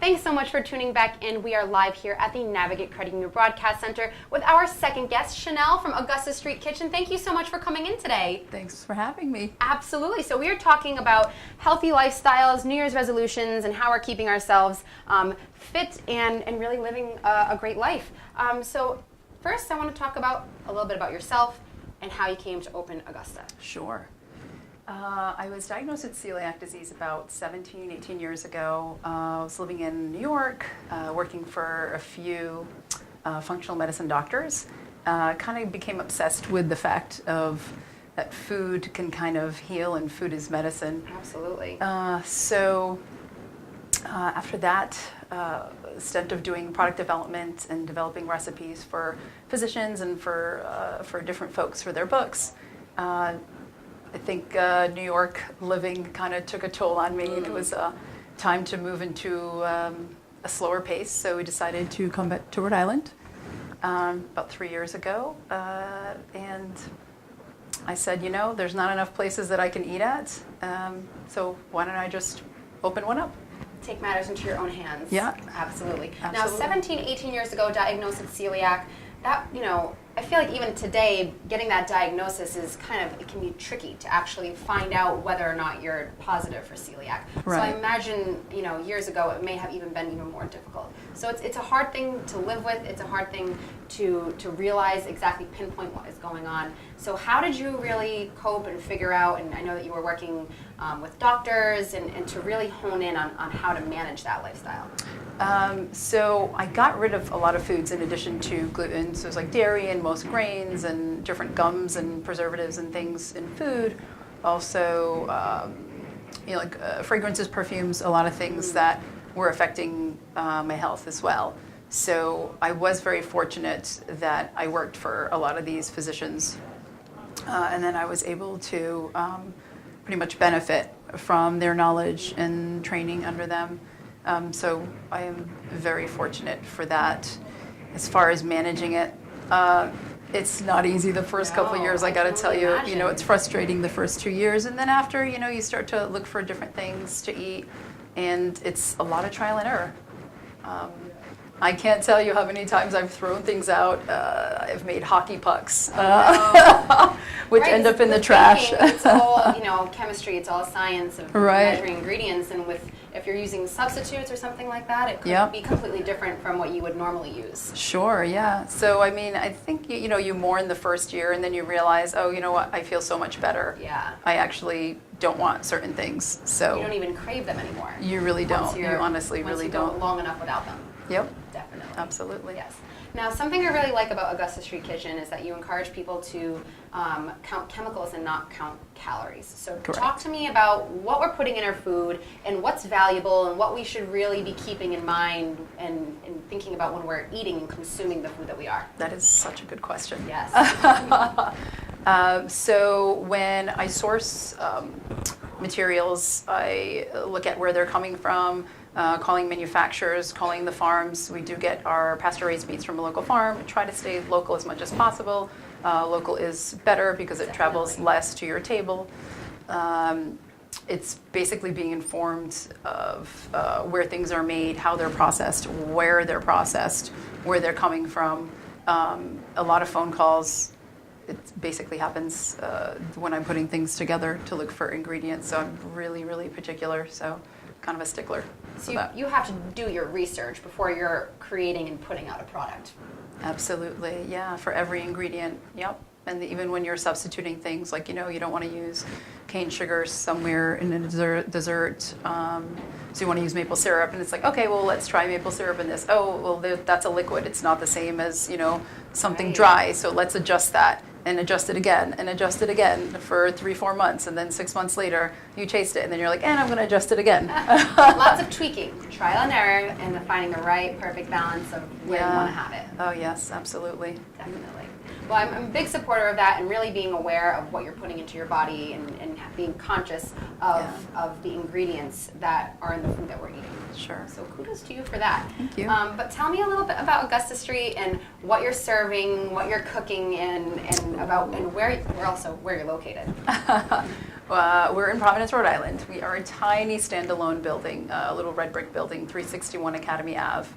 Thanks so much for tuning back in. We are live here at the Navigate Credit Union Broadcast Center with our second guest, Shanel from Augusta Street Kitchen. Thank you so much for coming in today. Thanks for having me. Absolutely. So we are talking about healthy lifestyles, New Year's resolutions, and how we're keeping ourselves fit and really living a great life. So first, I want to talk about a little bit about yourself and how you came to open Augusta. Sure. I was diagnosed with celiac disease about 17, 18 years ago. I was living in New York, working for a few functional medicine doctors. Kind of became obsessed with the fact of that food can kind of heal and food is medicine. Absolutely. So after that stint of doing product development and developing recipes for physicians and for different folks for their books, I think New York living kind of took a toll on me, and it was time to move into a slower pace. So we decided to come back to Rhode Island about 3 years ago, and I said, you know, there's not enough places that I can eat at, so why don't I just open one up? Take matters into your own hands. Yeah. Absolutely. Absolutely. Now, 17, 18 years ago, diagnosed with celiac, that, you know, I feel like even today, getting that diagnosis is it can be tricky to actually find out whether or not you're positive for celiac. Right. So I imagine, you know, years ago, it may have even been even more difficult. So it's a hard thing to live with. It's a hard thing to realize, exactly pinpoint what is going on. So how did you really cope and figure out, and I know that you were working with doctors and to really hone in on how to manage that lifestyle? So I got rid of a lot of foods in addition to gluten. So it was like dairy and most grains and different gums and preservatives and things in food. Also, you know, like fragrances, perfumes, a lot of things that were affecting my health as well. So I was very fortunate that I worked for a lot of these physicians, and then I was able to pretty much benefit from their knowledge and training under them. So I am very fortunate for that. As far as managing it, it's not easy the first couple of years, I got to tell you. Imagine. You know, it's frustrating the first 2 years. And then after, you know, you start to look for different things to eat. And it's a lot of trial and error. I can't tell you how many times I've thrown things out. I've made hockey pucks, which end up in the trash. It's all, you know, chemistry. It's all science of Right. measuring ingredients. And if you're using substitutes or something like that, it could be completely different from what you would normally use. Sure, yeah. So, I mean, I think, you know, you mourn the first year and then you realize, oh, you know what, I feel so much better. Yeah. I actually don't want certain things. So You don't even crave them anymore. You really don't. You honestly really Once you go don't. long enough without them. Yep. Definitely. Absolutely. Yes. Now, something I really like about Augusta Street Kitchen is that you encourage people to count chemicals and not count calories. So talk to me about what we're putting in our food and what's valuable and what we should really be keeping in mind and thinking about when we're eating and consuming the food that we are. That is such a good question. Yes. So when I source materials, I look at where they're coming from, calling manufacturers, calling the farms. We do get our pasture-raised meats from a local farm. We try to stay local as much as possible. Local is better because it travels less to your table. It's basically being informed of where things are made, how they're processed, where they're coming from. A lot of phone calls. It basically happens when I'm putting things together to look for ingredients. So I'm really, really particular. So kind of a stickler. So you have to do your research before you're creating and putting out a product. Absolutely, yeah, for every ingredient, yep. And even when you're substituting things, like, you know, you don't want to use cane sugar somewhere in a dessert. So you want to use maple syrup, and it's like, okay, well, let's try maple syrup in this. Oh, well, that's a liquid. It's not the same as, you know, something dry, so let's adjust that. And adjust it again for 3-4 months, and then 6 months later you taste it and then you're like, and I'm going to adjust it again. Lots of tweaking, trial and error, and finding the right perfect balance of where you want to have it. Oh yes, absolutely. Definitely. Well, I'm a big supporter of that and really being aware of what you're putting into your body and being conscious of the ingredients that are in the food that we're eating. Sure. So kudos to you for that. Thank you. But tell me a little bit about Augusta Street and what you're serving, what you're cooking, and where you're located. We're in Providence, Rhode Island. We are a tiny standalone building, a little red brick building, 361 Academy Ave,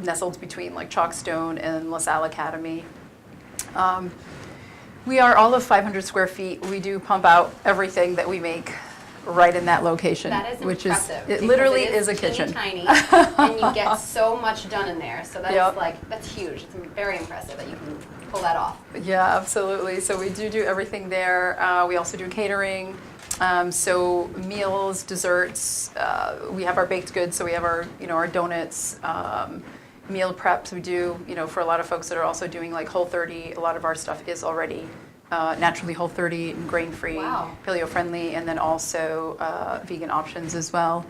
nestled between like Chalkstone and LaSalle Academy. We are all of 500 square feet. We do pump out everything that we make right in that location. That is which impressive. It literally is a kitchen. Tiny, and you get so much done in there. So that's Yep. that's huge. It's very impressive that you can pull that off. Yeah, absolutely. So we do everything there. We also do catering. So meals, desserts. We have our baked goods. So we have our our donuts. Meal preps we do, for a lot of folks that are also doing like Whole30, a lot of our stuff is already naturally Whole30 and grain-free, Wow. paleo-friendly, and then also vegan options as well.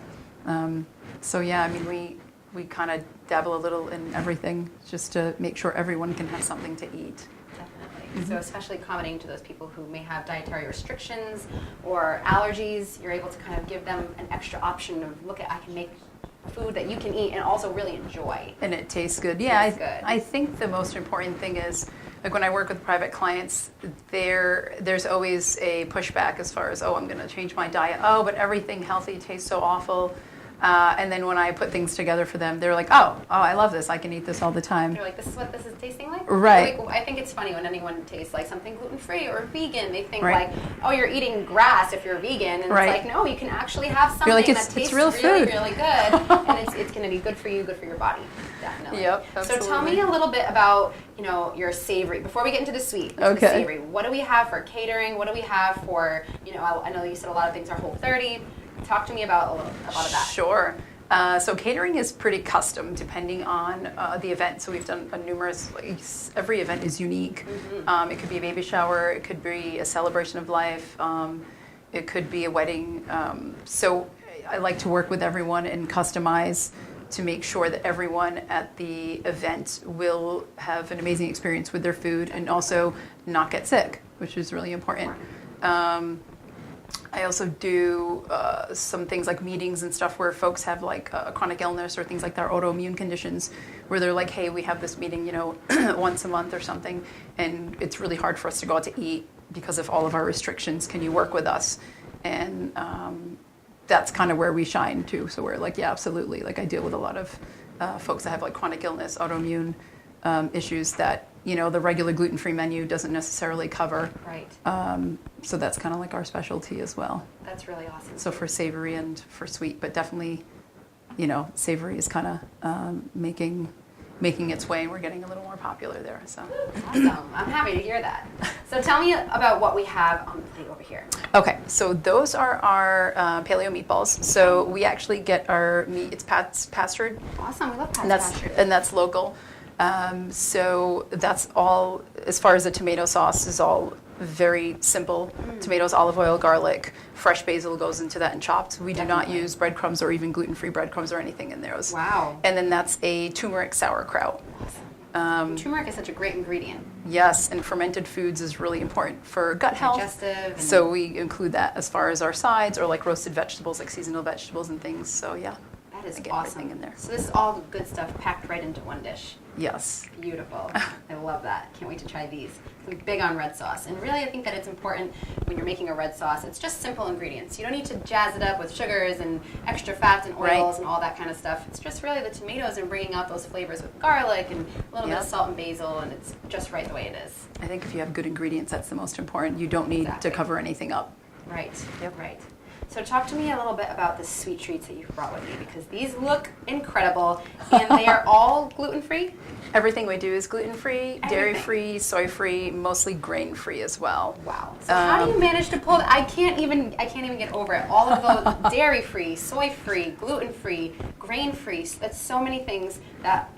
So yeah, I mean, we kind of dabble a little in everything just to make sure everyone can have something to eat. Definitely. So especially accommodating to those people who may have dietary restrictions or allergies, you're able to kind of give them an extra option of, look at, I can make food that you can eat and also really enjoy. And it tastes good. Yeah, Good. I think the most important thing is, like when I work with private clients, there's always a pushback as far as, I'm going to change my diet. Oh, but everything healthy tastes so awful. And then when I put things together for them, they're like, oh, I love this. I can eat this all the time. They're like, this is what this is tasting like? Right. Like, I think it's funny when anyone tastes like something gluten-free or vegan. They think Right. like, oh, you're eating grass if you're vegan. And Right. it's like, no, you can actually have something You're like, that it's tastes real really, food. really good. And it's going to be good for you, good for your body. Definitely. Yep, So tell absolutely. me a little bit about, your savory. Before we get into the sweet, into the Okay. savory. What do we have for catering? What do we have for, I know you said a lot of things are Whole30. Talk to me about that. Sure. So catering is pretty custom depending on the event. So we've done numerous, every event is unique. Mm-hmm. It could be a baby shower, it could be a celebration of life, it could be a wedding. So I like to work with everyone and customize to make sure that everyone at the event will have an amazing experience with their food and also not get sick, which is really important. I also do some things like meetings and stuff where folks have like a chronic illness or things like that, autoimmune conditions, where they're like, hey, we have this meeting, once a month or something, and it's really hard for us to go out to eat because of all of our restrictions. Can you work with us? And that's kind of where we shine too. So we're like, yeah, absolutely. Like I deal with a lot of folks that have like chronic illness, autoimmune issues that the regular gluten-free menu doesn't necessarily cover. Right. So that's kind of like our specialty as well. That's really awesome. So for savory and for sweet, but definitely, savory is kind of making its way, and we're getting a little more popular there. So. Awesome. I'm happy to hear that. So tell me about what we have on the plate over here. Okay, so those are our Paleo Meatballs. So we actually get our meat, it's pastured, Awesome. We love and pastured. that's local. So that's all, as far as the tomato sauce is all very simple. Tomatoes, olive oil, garlic, fresh basil goes into that and chopped. We do not Definitely. use breadcrumbs or even gluten-free breadcrumbs or anything in those. Wow. And then that's a turmeric sauerkraut. Turmeric is such a great ingredient. Yes, and fermented foods is really important for gut health. Digestive. And So we include that as far as our sides or like roasted vegetables, like seasonal vegetables and things. So yeah, that is I get awesome. everything in there. So this is all good stuff packed right into one dish. Yes. Beautiful. I love that. Can't wait to try these. I'm big on red sauce. And really, I think that it's important when you're making a red sauce. It's just simple ingredients. You don't need to jazz it up with sugars and extra fats and oils Right. and all that kind of stuff. It's just really the tomatoes and bringing out those flavors with garlic and a little bit of Yep. salt and basil, and it's just right the way it is. I think if you have good ingredients, that's the most important. You don't need Exactly. to cover anything up. Right. Yep. Right. So talk to me a little bit about the sweet treats that you've brought with you, because these look incredible, and they are all gluten-free? Everything we do is gluten-free, Everything. dairy-free, soy-free, mostly grain-free as well. Wow. So how do you manage to pull? I can't even get over it. All of those dairy-free, soy-free, gluten-free, grain-free. That's so many things that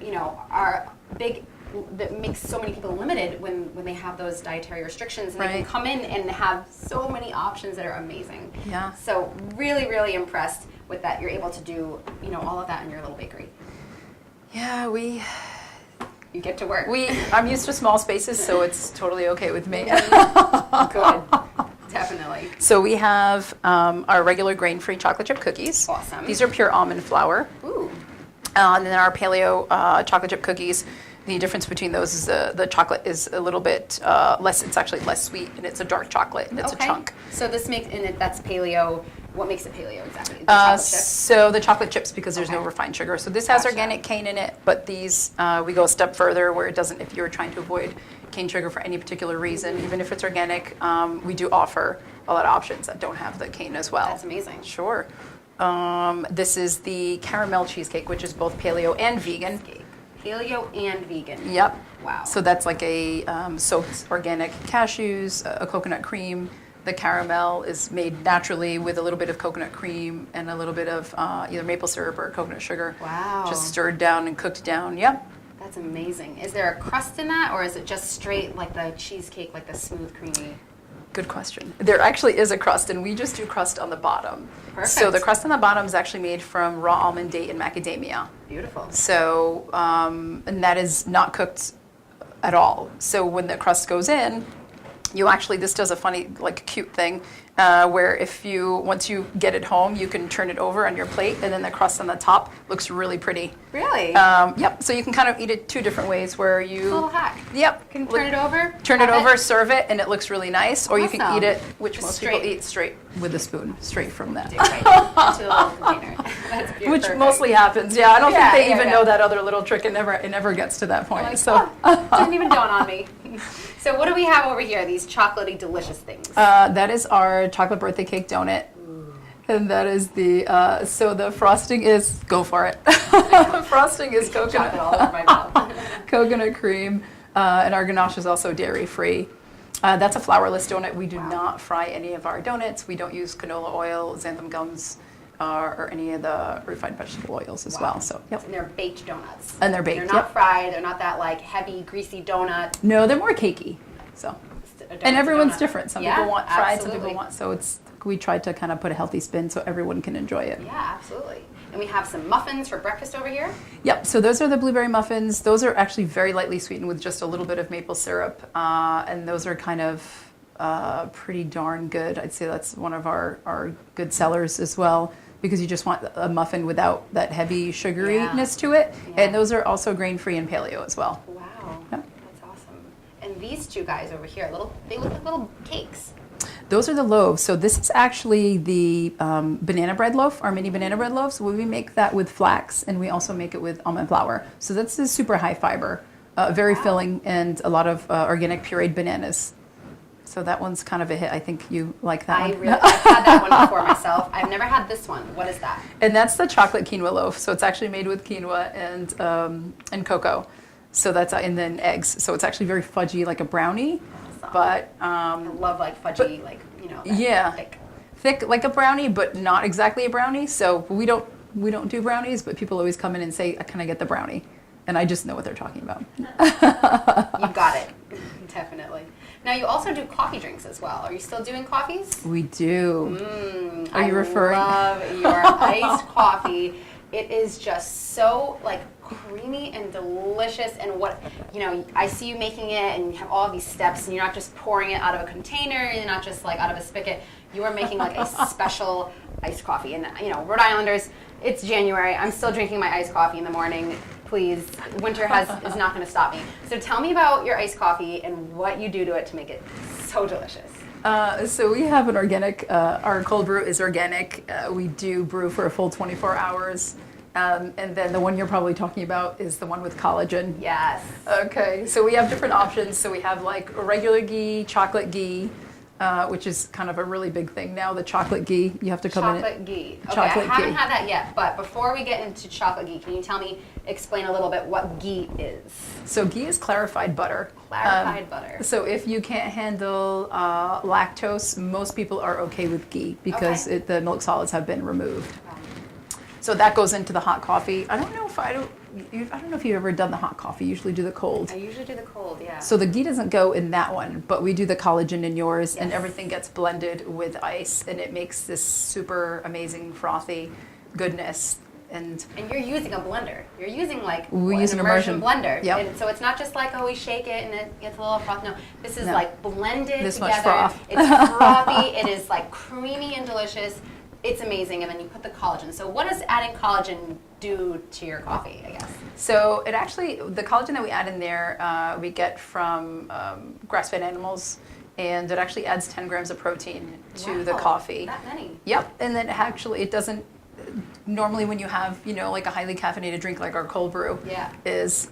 are big. That makes so many people limited when they have those dietary restrictions, and they can Right. come in and have so many options that are amazing. Yeah. So really, really impressed with that. You're able to do all of that in your little bakery. Yeah, You get to work. I'm used to small spaces, so it's totally okay with me. Good. Definitely. So we have our regular grain-free chocolate chip cookies. Awesome. These are pure almond flour. Ooh. And then our paleo chocolate chip cookies, The difference between those is the chocolate is a little bit less, it's actually less sweet, and it's a dark chocolate, and it's a chunk. So this makes, that's paleo. What makes it paleo exactly? The chocolate chips? So the chocolate chips, because there's no Okay. refined sugar. So this has organic cane in it, but these, we go a step further where it doesn't, if you're trying to avoid cane sugar for any particular reason, even if it's organic, we do offer a lot of options that don't have the cane as well. That's amazing. Sure. This is the caramel cheesecake, which is both paleo and vegan. Paleo and vegan. Yep. Wow. So that's like a soaked organic cashews, a coconut cream. The caramel is made naturally with a little bit of coconut cream and a little bit of either maple syrup or coconut sugar. Wow. Just stirred down and cooked down. Yep. That's amazing. Is there a crust in that, or is it just straight like the cheesecake, like the smooth, creamy? Good question. There actually is a crust, and we just do crust on the bottom. Perfect. So the crust on the bottom is actually made from raw almond, date, and macadamia. Beautiful. So, and that is not cooked at all. So when the crust goes in, you actually, this does a funny, like cute thing, where if you, once you get it home, you can turn it over on your plate, and then the crust on the top looks really pretty. Really? Yep. So you can kind of eat it two different ways, where you. Little hack. Yep. Can turn it over. Turn it over, serve it, and it looks really nice. Or you can Awesome. eat it, which Just most straight. people eat straight with a spoon, straight from that. Right into a little container. That's beautiful. Which mostly happens. Yeah, I don't think they even yeah. know that other little trick. It never gets to that point. Like, So. didn't even dawn on me. So what do we have over here? These chocolatey, delicious things. That is our chocolate birthday cake donut. And that is the, so the frosting is, go for it. Frosting is Chocolate all over my mouth. coconut cream, and our ganache is also dairy free. That's a flourless donut. We do not fry any of our donuts. We don't use canola oil, xanthan gums, or any of the refined vegetable oils as well. So, yep. And they're baked donuts. And they're baked, They're not yep. fried. They're not that like heavy, greasy donut. No, they're more cakey. So, A donut's and a everyone's donut. different. Some Yeah, people want fried, some absolutely. people want. So we tried to kind of put a healthy spin so everyone can enjoy it. Yeah, absolutely. And we have some muffins for breakfast over here. Yep. So those are the blueberry muffins. Those are actually very lightly sweetened with just a little bit of maple syrup, and those are kind of pretty darn good. I'd say that's one of our good sellers as well, because you just want a muffin without that heavy sugariness to it. Yeah. And those are also grain-free and paleo as well. Wow, Yep. that's awesome. And these two guys over here, they look like little cakes. Those are the loaves. So this is actually the banana bread loaf, our mini banana bread loaves. We make that with flax, and we also make it with almond flour. So that's a super high fiber, very filling, and a lot of organic pureed bananas. So that one's kind of a hit. I think you like that one. I've had that one before myself. I've never had this one. What is that? And that's the chocolate quinoa loaf. So it's actually made with quinoa and cocoa. So that's and then eggs. So it's actually very fudgy, like a brownie. Awesome. But I love like fudgy, like that yeah, thick. like a brownie, but not exactly a brownie. So we don't do brownies, but people always come in and say, "Can I get the brownie?" And I just know what they're talking about. You got it, definitely. Now you also do coffee drinks as well. Are you still doing coffees? We do. Are you referring? I love your iced coffee. It is just so like creamy and delicious, and I see you making it, and you have all these steps, and you're not just pouring it out of a container, you're not just like out of a spigot. You are making like a special iced coffee, and Rhode Islanders, it's January. I'm still drinking my iced coffee in the morning. Please, winter is not going to stop me. So tell me about your iced coffee and what you do to it to make it so delicious. So we have an organic, our cold brew is organic. We do brew for a full 24 hours. And then the one you're probably talking about is the one with collagen. Yes. Okay, so we have different options. So we have like a regular ghee, chocolate ghee, which is kind of a really big thing now, the chocolate ghee. You have to come in. Chocolate ghee. Okay, Chocolate I haven't ghee. had that yet, but before we get into chocolate ghee, can you explain a little bit what ghee is? So ghee is clarified butter. Clarified butter. So if you can't handle lactose, most people are okay with ghee because Okay. the milk solids have been removed. So that goes into the hot coffee. I don't know if you've ever done the hot coffee. You usually do the cold. I usually do the cold, yeah. So the ghee doesn't go in that one, but we do the collagen in yours, and Yes. everything gets blended with ice, and it makes this super amazing frothy goodness. And you're using a blender. You're using We an use an immersion immersion. blender. Yep. And so it's not just like, we shake it and it gets a little froth. No, this is No. like blended This together. much froth. It's frothy. It is like creamy and delicious. it's amazing, and then you put the collagen. So what does adding collagen do to your coffee, I guess? So it actually, the collagen that we add in there, we get from grass-fed animals, and it actually adds 10 grams of protein to the coffee. That many? Yep, and then actually it doesn't, normally when you have, like a highly caffeinated drink like our cold brew is,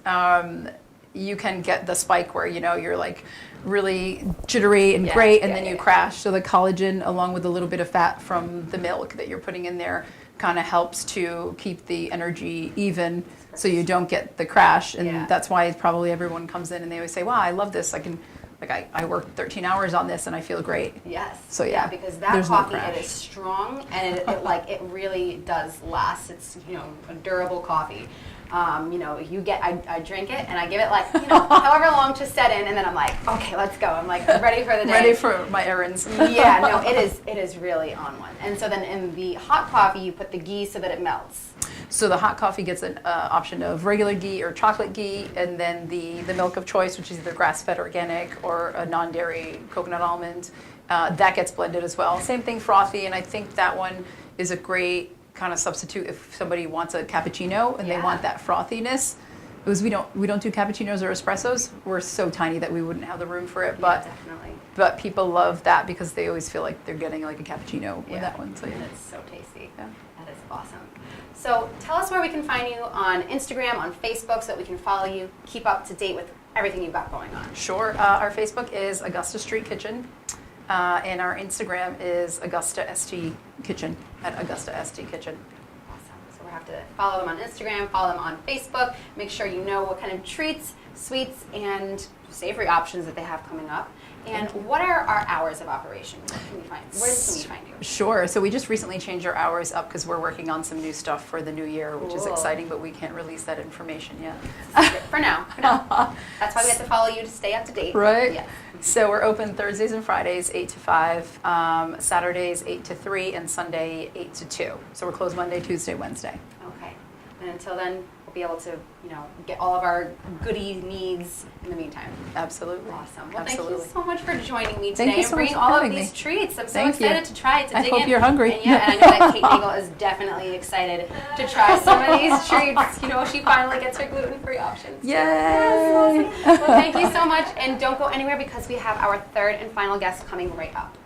you can get the spike where, you're like really jittery and great, and then you crash. So the collagen, along with a little bit of fat from the milk that you're putting in there, kind of helps to keep the energy even so you don't get the crash. And that's why probably everyone comes in and they always say, wow, I love this. I worked 13 hours on this and I feel great. Yes. So because that coffee, it is strong, and it really does last. It's, a durable coffee. I drink it and I give it however long to set in, and then I'm like, okay, let's go. I'm like ready for the day. Ready for my errands. It is really on one. And so then in the hot coffee, you put the ghee so that it melts. So the hot coffee gets an option of regular ghee or chocolate ghee, and then the milk of choice, which is either grass-fed organic or a non-dairy coconut almond, that gets blended as well. Same thing, frothy, and I think that one is a great kind of substitute if somebody wants a cappuccino and they want that frothiness. Because we don't do cappuccinos or espressos. We're so tiny that we wouldn't have the room for it. But definitely. But people love that because they always feel like they're getting like a cappuccino with that one. So it's so tasty. Yeah. That is awesome. So tell us where we can find you on Instagram, on Facebook, so that we can follow you, keep up to date with everything you've got going on. Sure. Our Facebook is Augusta Street Kitchen. And our Instagram is Augusta ST Kitchen, at Augusta ST Kitchen. Awesome. So we'll have to follow them on Instagram, follow them on Facebook. Make sure you know what kind of treats, sweets, and savory options that they have coming up. And what are our hours of operation? Where can we find you? Sure. So we just recently changed our hours up because we're working on some new stuff for the new year, which is exciting, but we can't release that information yet. For now. That's why we have to follow you to stay up to date. Right. Yes. So we're open Thursdays and Fridays, 8 to 5, Saturdays, 8 to 3, and Sunday, 8 to 2. So we're closed Monday, Tuesday, Wednesday. Okay. And until then, we'll be able to, get all of our goodie needs in the meantime. Absolutely. Awesome. Well, Absolutely. thank you so much for joining me today and bringing all of these treats. I'm so excited to try it, to dig in. I hope you're hungry. And and I know that Kate Nagel is definitely excited to try some of these treats. She finally gets her gluten-free options. Yay! Yes, awesome. Well, thank you so much, and don't go anywhere because we have our third and final guest coming right up.